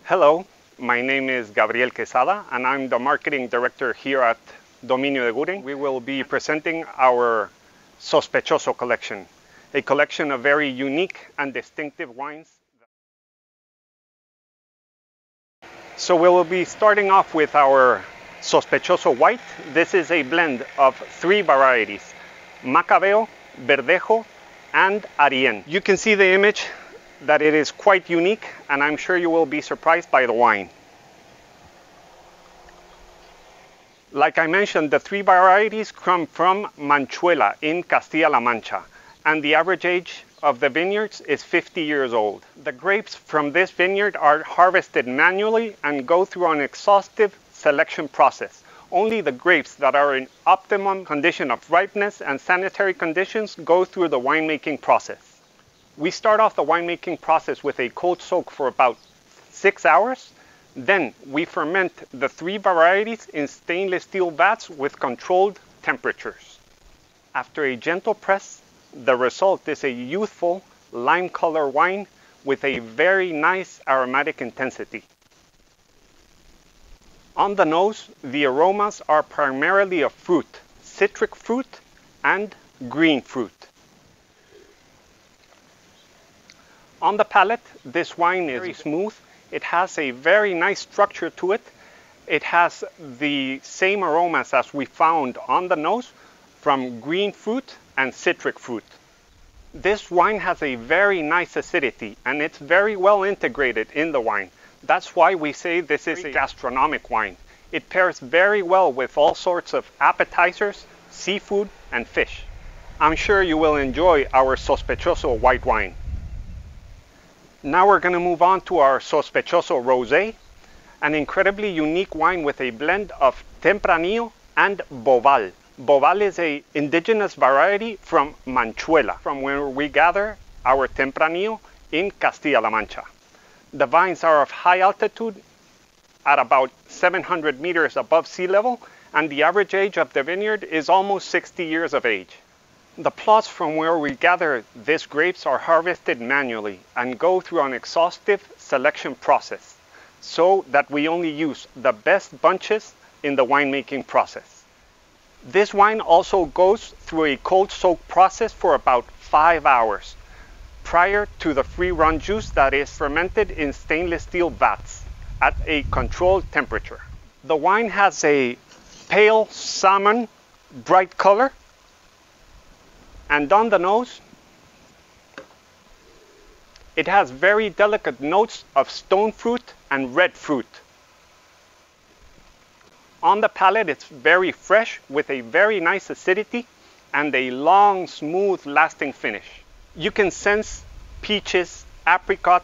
Hello, my name is Gabriel Quezada and I'm the marketing director here at Dominio de Guren. We will be presenting our Sospechoso collection, a collection of very unique and distinctive wines. So we will be starting off with our Sospechoso White. This is a blend of 3 varieties, Macabeo, Verdejo, and Arién. You can see the image that it is quite unique, and I'm sure you will be surprised by the wine. Like I mentioned, the 3 varieties come from Manchuela in Castilla-La Mancha, and the average age of the vineyards is 50 years old. The grapes from this vineyard are harvested manually and go through an exhaustive selection process. Only the grapes that are in optimum condition of ripeness and sanitary conditions go through the winemaking process. We start off the winemaking process with a cold soak for about 6 hours. Then we ferment the 3 varieties in stainless steel vats with controlled temperatures. After a gentle press, the result is a youthful lime color wine with a very nice aromatic intensity. On the nose, the aromas are primarily of fruit, citric fruit and green fruit. On the palate, this wine is very smooth. It has a very nice structure to it. It has the same aromas as we found on the nose from green fruit and citric fruit. This wine has a very nice acidity and it's very well integrated in the wine. That's why we say this is a gastronomic wine. It pairs very well with all sorts of appetizers, seafood, and fish. I'm sure you will enjoy our Sospechoso white wine. Now we're going to move on to our Sospechoso Rosé, an incredibly unique wine with a blend of Tempranillo and Boval. Boval is an indigenous variety from Manchuela, from where we gather our Tempranillo in Castilla-La Mancha. The vines are of high altitude at about 700 meters above sea level, and the average age of the vineyard is almost 60 years of age. The plots from where we gather these grapes are harvested manually and go through an exhaustive selection process so that we only use the best bunches in the winemaking process. This wine also goes through a cold soak process for about 5 hours prior to the free run juice that is fermented in stainless steel vats at a controlled temperature. The wine has a pale salmon bright color, and on the nose, it has very delicate notes of stone fruit and red fruit. On the palate, it's very fresh with a very nice acidity and a long, smooth, lasting finish. You can sense peaches, apricot,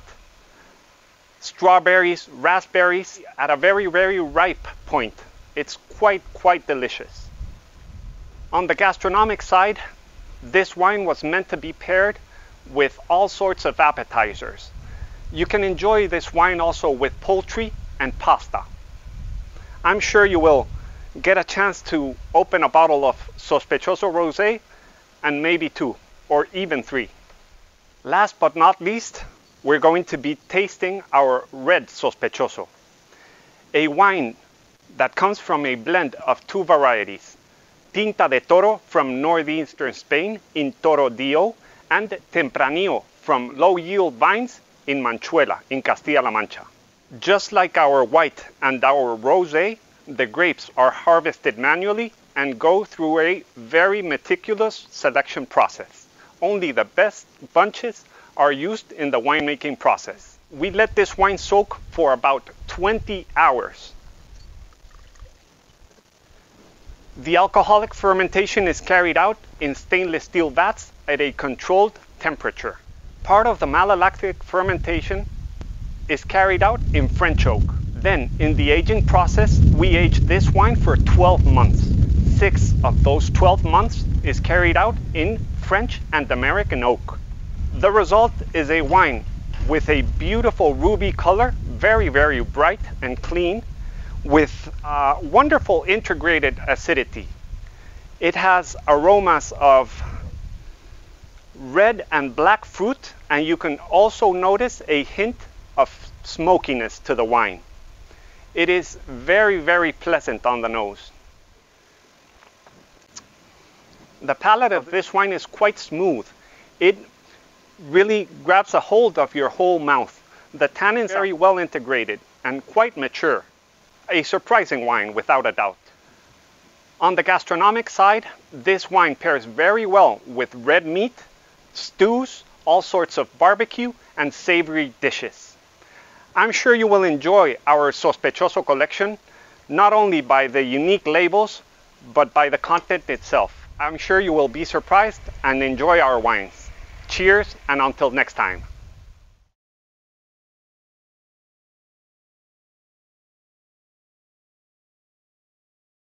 strawberries, raspberries at a very, very ripe point. It's quite delicious. On the gastronomic side, this wine was meant to be paired with all sorts of appetizers. You can enjoy this wine also with poultry and pasta. I'm sure you will get a chance to open a bottle of Sospechoso Rosé and maybe 2 or even 3. Last but not least, we're going to be tasting our red Sospechoso, a wine that comes from a blend of 2 varieties, Tinta de Toro from northeastern Spain in Torodío, and Tempranillo from low-yield vines in Manchuela in Castilla-La Mancha. Just like our white and our rosé, the grapes are harvested manually and go through a very meticulous selection process. Only the best bunches are used in the winemaking process. We let this wine soak for about 20 hours. The alcoholic fermentation is carried out in stainless steel vats at a controlled temperature. Part of the malolactic fermentation is carried out in French oak. Then, in the aging process, we age this wine for 12 months. 6 of those 12 months is carried out in French and American oak. The result is a wine with a beautiful ruby color, very, very bright and clean, with wonderful integrated acidity. It has aromas of red and black fruit, and you can also notice a hint of smokiness to the wine. It is very, very pleasant on the nose. The palate of this wine is quite smooth. It really grabs a hold of your whole mouth. The tannins are very well integrated and quite mature. A surprising wine, without a doubt. On the gastronomic side, this wine pairs very well with red meat, stews, all sorts of barbecue, and savory dishes. I'm sure you will enjoy our Sospechoso collection, not only by the unique labels, but by the content itself. I'm sure you will be surprised and enjoy our wines. Cheers, and until next time.